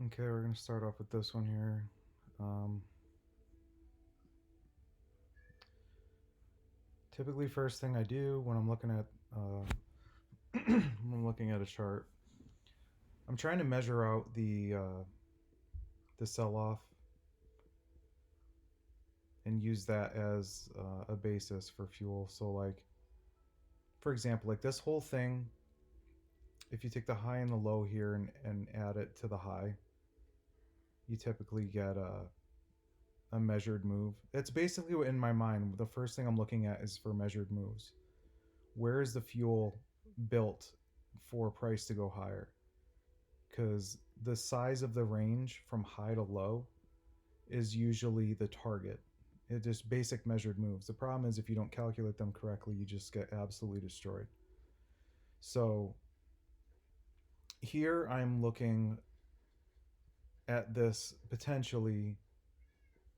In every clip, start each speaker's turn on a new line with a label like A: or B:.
A: Okay, we're going to start off with this one here. Um, Typically, first thing I do when I'm looking at when I'm looking at a chart, I'm trying to measure out the sell-off and use that as a basis for fuel. So, like for example, like this whole thing, if you take the high and the low here and add it to the high, you typically get a measured move. It's basically in my mind. The first thing I'm looking at is for measured moves. Where is the fuel built for price to go higher? Because the size of the range from high to low is usually the target. It just basic measured moves. The problem is if you don't calculate them correctly, you just get absolutely destroyed. So here I'm looking at this potentially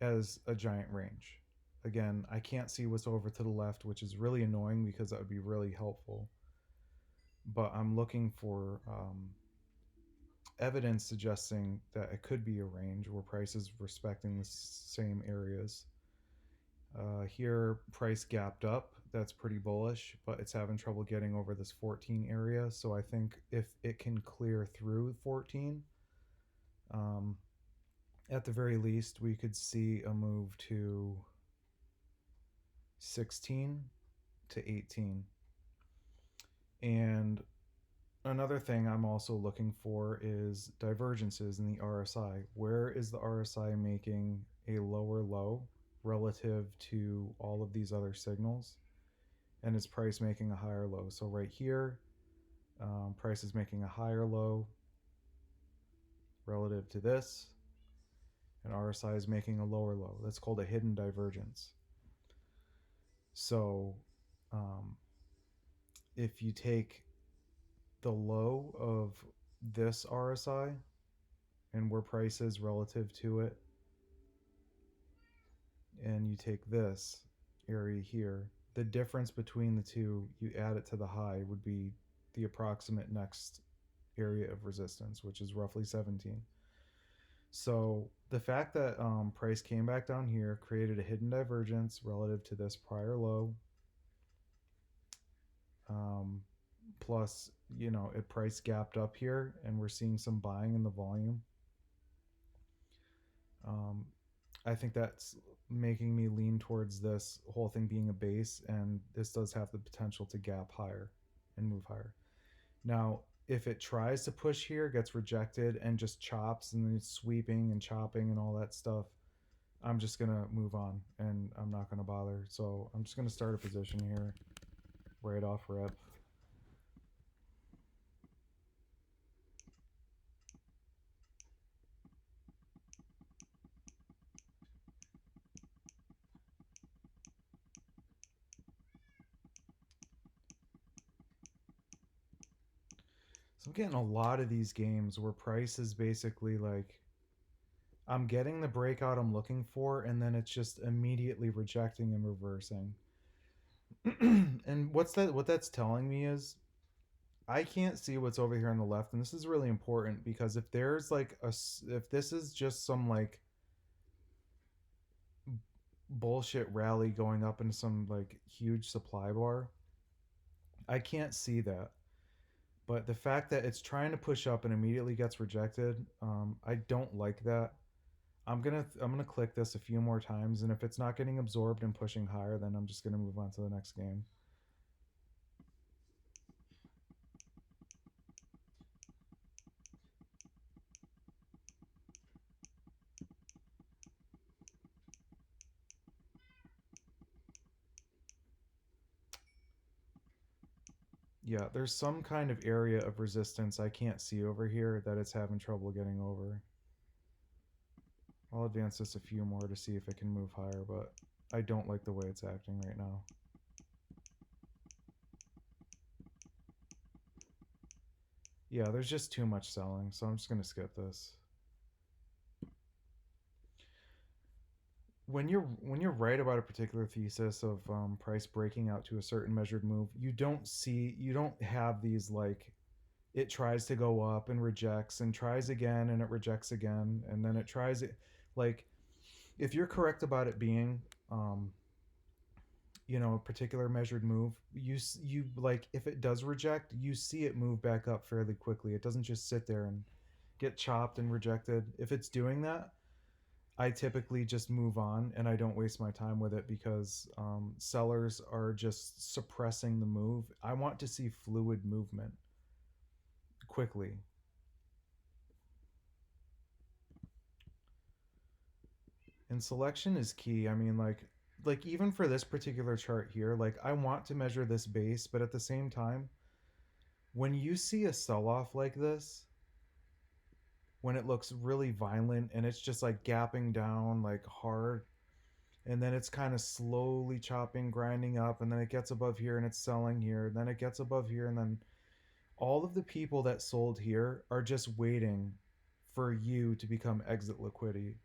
A: as a giant range. Again, I can't see what's over to the left, which is really annoying because that would be really helpful. But I'm looking for evidence suggesting that it could be a range where price is respecting the same areas. Here, price gapped up. That's pretty bullish, but it's having trouble getting over this 14 area. So I think if it can clear through 14, um, at the very least, we could see a move to 16 to 18. And another thing I'm also looking for is divergences in the RSI. Where is the RSI making a lower low relative to all of these other signals? And is price making a higher low? So right here, price is making a higher low relative to this, and RSI is making a lower low. That's called a hidden divergence. So um, if you take the low of this RSI and where price is relative to it, and you take this area here, the difference between the two, you add it to the high, would be the approximate next area of resistance, which is roughly 17. So the fact that price came back down here created a hidden divergence relative to this prior low. Um, Plus, it price gapped up here, and we're seeing some buying in the volume. Um, I think that's making me lean towards this whole thing being a base, and this does have the potential to gap higher and move higher. Now, if it tries to push here, gets rejected, and just chops and it's sweeping and chopping and all that stuff, I'm just gonna move on and I'm not gonna bother. So I'm just gonna start a position here right off rip. So I'm getting a lot of these games where price is basically like I'm getting the breakout I'm looking for, and then it's just immediately rejecting and reversing. And what that's telling me is I can't see what's over here on the left, and this is really important because if there's like if this is just some like bullshit rally going up into some like huge supply bar, I can't see that. But the fact that it's trying to push up and immediately gets rejected, I don't like that. I'm gonna click this a few more times, and if it's not getting absorbed and pushing higher, then I'm just gonna move on to the next game. Yeah, there's some kind of area of resistance I can't see over here that it's having trouble getting over. I'll advance this a few more to see if it can move higher, but I don't like the way it's acting right now. Yeah, there's just too much selling, so I'm just gonna skip this. When you're right about a particular thesis of price breaking out to a certain measured move, you don't have these like it tries to go up and rejects and tries again and it rejects again and then it tries it. Like, if you're correct about it being um, a particular measured move, you like, if it does reject, you see it move back up fairly quickly. It doesn't just sit there and get chopped and rejected. If it's doing that, I typically just move on and I don't waste my time with it because sellers are just suppressing the move. I want to see fluid movement quickly. And selection is key. I mean, like even for this particular chart here, like I want to measure this base, but at the same time, when you see a sell-off like this, when it looks really violent and it's just like gapping down like hard, and then it's kind of slowly chopping, grinding up, and then it gets above here and it's selling here, and then it gets above here, and then all of the people that sold here are just waiting for you to become exit liquidity,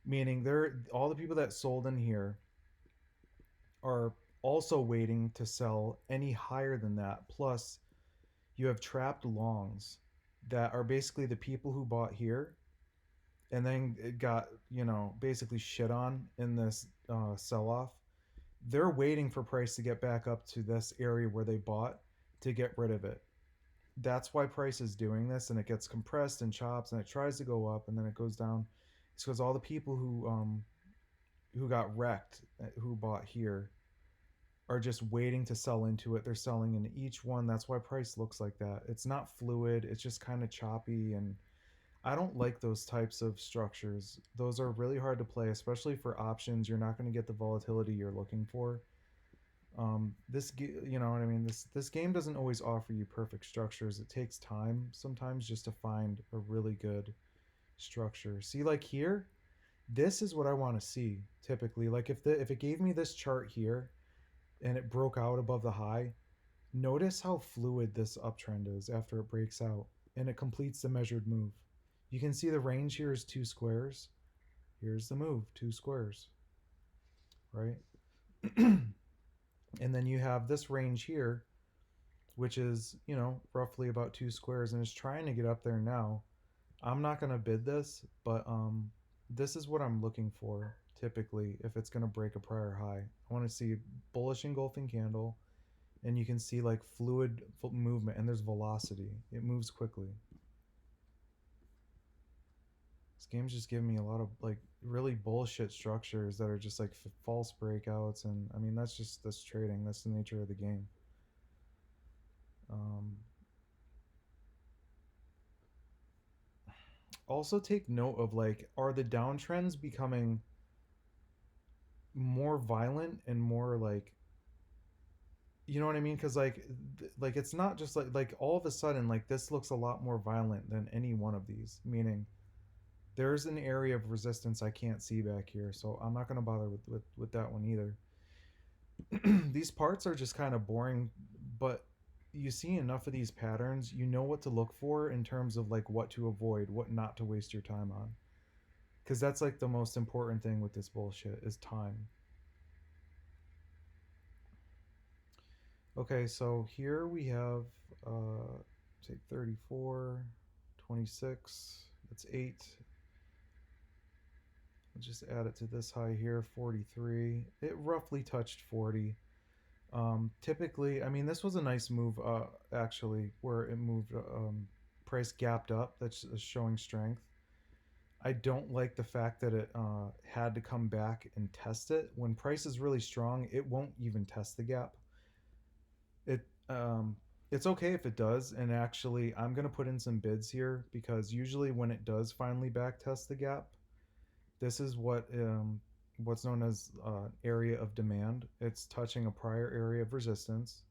A: meaning they're all the people that sold in here are also waiting to sell any higher than that. Plus, you have trapped longs that are basically the people who bought here and then it got basically shit on in this sell off. They're waiting for price to get back up to this area where they bought to get rid of it. That's why price is doing this, and it gets compressed and chops and it tries to go up and then it goes down. It's because all the people who got wrecked, who bought here, are just waiting to sell into it. They're selling in each one. That's why price looks like that. It's not fluid. It's just kind of choppy, and I don't like those types of structures. Those are really hard to play, especially for options. You're not going to get the volatility you're looking for. You know what I mean. This game doesn't always offer you perfect structures. It takes time sometimes just to find a really good structure. See, like here, this is what I want to see typically. Like if it gave me this chart here and it broke out above the high, notice how fluid this uptrend is after it breaks out and it completes the measured move. You can see the range here is 2 squares. Here's the move, 2 squares, right? And then you have this range here, which is, roughly about 2 squares and is trying to get up there now. I'm not going to bid this, but this is what I'm looking for typically if it's going to break a prior high. I want to see bullish engulfing candle, and you can see like fluid movement, and there's velocity. It moves quickly. This game's just giving me a lot of like really bullshit structures that are just like false breakouts, and I mean that's trading. That's the nature of the game. Um, Also take note of, like, are the downtrends becoming more violent and more like, you know what I mean? Because like it's not just like all of a sudden like this looks a lot more violent than any one of these. Meaning there's an area of resistance I can't see back here, so I'm not gonna bother with that one either. These parts are just kind of boring, but you see enough of these patterns, you know what to look for in terms of like what to avoid, what not to waste your time on. Because that's like the most important thing with this bullshit is time. Okay, so here we have say 34, 26. That's 8. Let's just add it to this high here, 43. It roughly touched 40. Typically, I mean, this was a nice move, actually, where it moved, price gapped up. That's showing strength. I don't like the fact that it had to come back and test it. When price is really strong, it won't even test the gap. It it's okay if it does, and actually, I'm gonna put in some bids here because usually when it does finally back test the gap, this is what's known as area of demand. It's touching a prior area of resistance.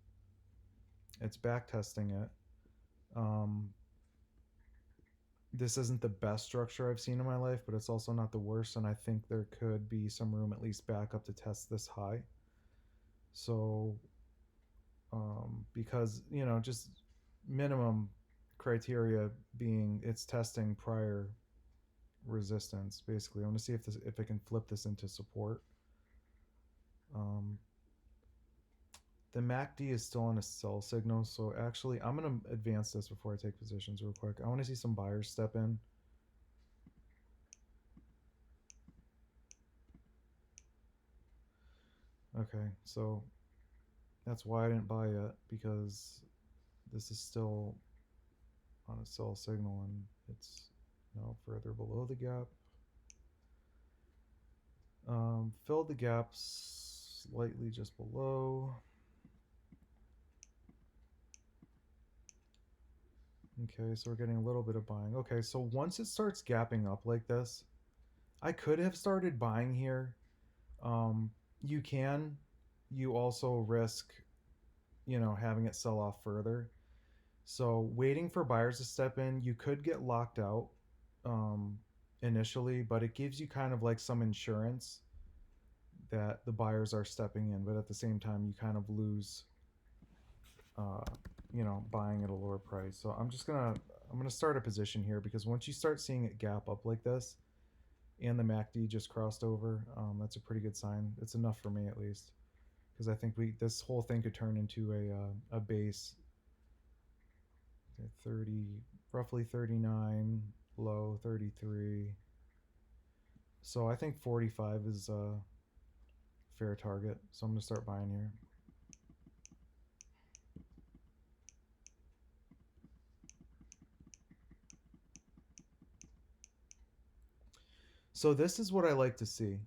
A: It's back testing it. Um, this isn't the best structure I've seen in my life, but it's also not the worst, and I think there could be some room at least back up to test this high. So, because just minimum criteria being it's testing prior resistance. Basically, I want to see if it can flip this into support. Um, The MACD is still on a sell signal, so actually I'm going to advance this before I take positions real quick. I want to see some buyers step in. Okay, so that's why I didn't buy it, because this is still on a sell signal and it's now further below the gap. Filled the gap slightly just below. Okay, so we're getting a little bit of buying. Okay, so once it starts gapping up like this, I could have started buying here. Um, you can. You also risk, having it sell off further. So waiting for buyers to step in, you could get locked out um, initially, but it gives you kind of like some insurance that the buyers are stepping in. But at the same time, you kind of lose, uh, buying at a lower price. So I'm gonna start a position here, because once you start seeing it gap up like this, and the MACD just crossed over, that's a pretty good sign. It's enough for me at least, because I think this whole thing could turn into a base. 30, roughly 39, low 33. So I think 45 is a fair target. So I'm gonna start buying here. So this is what I like to see.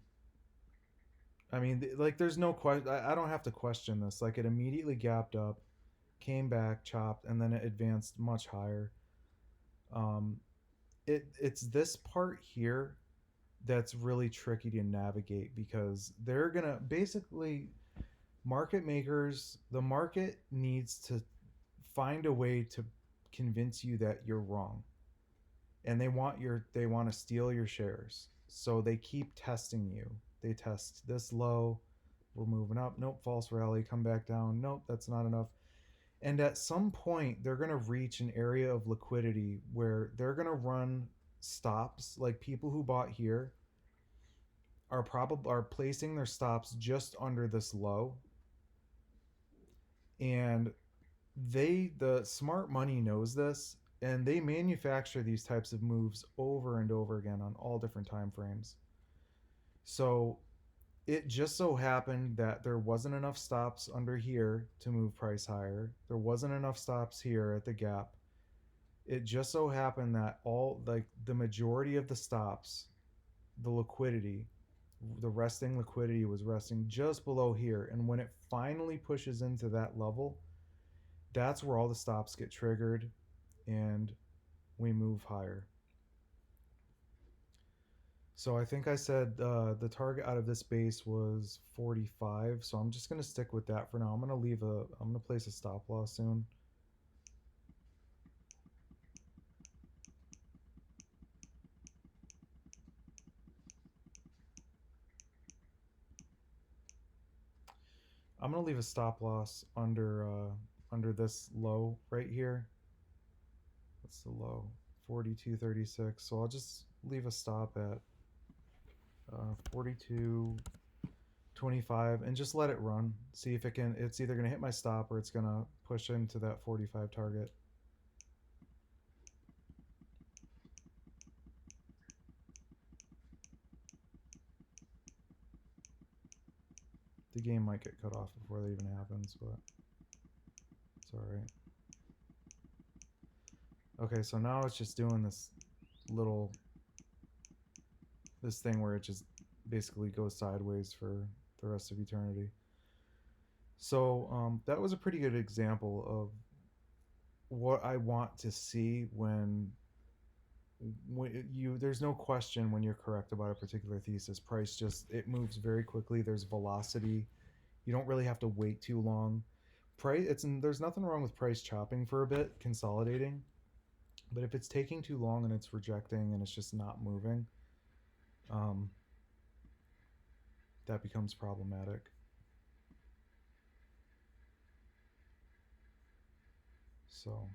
A: I mean, like, there's no question. I don't have to question this. Like, it immediately gapped up, came back, chopped, and then it advanced much higher. Um, it's this part here that's really tricky to navigate, because they're gonna basically, market makers, the market needs to find a way to convince you that you're wrong, and they want to steal your shares, so they keep testing you. They test this low, we're moving up, nope, false rally, come back down, nope, that's not enough. And at some point they're going to reach an area of liquidity where they're going to run stops. Like, people who bought here are placing their stops just under this low, and the smart money knows this, and they manufacture these types of moves over and over again on all different time frames. So it just so happened that there wasn't enough stops under here to move price higher. There wasn't enough stops here at the gap. It just so happened that the majority of the stops, the liquidity, the resting liquidity was resting just below here. And when it finally pushes into that level, that's where all the stops get triggered and we move higher. So I think I said the target out of this base was 45. So I'm just gonna stick with that for now. I'm gonna place a stop loss soon. I'm gonna leave a stop loss under this low right here. What's the low? 42.36. So I'll just leave a stop at 42.25 and just let it run. See if it can. It's either gonna hit my stop or it's gonna push into that 45 target. The game might get cut off before that even happens, but it's alright. Okay, so now it's just doing this thing where it just basically goes sideways for the rest of eternity. So that was a pretty good example of what I want to see when there's no question when you're correct about a particular thesis. Price just, it moves very quickly. There's velocity. You don't really have to wait too long. There's nothing wrong with price chopping for a bit, consolidating, but if it's taking too long and it's rejecting and it's just not moving, um, that becomes problematic. So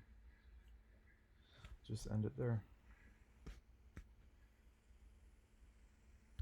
A: just end it there.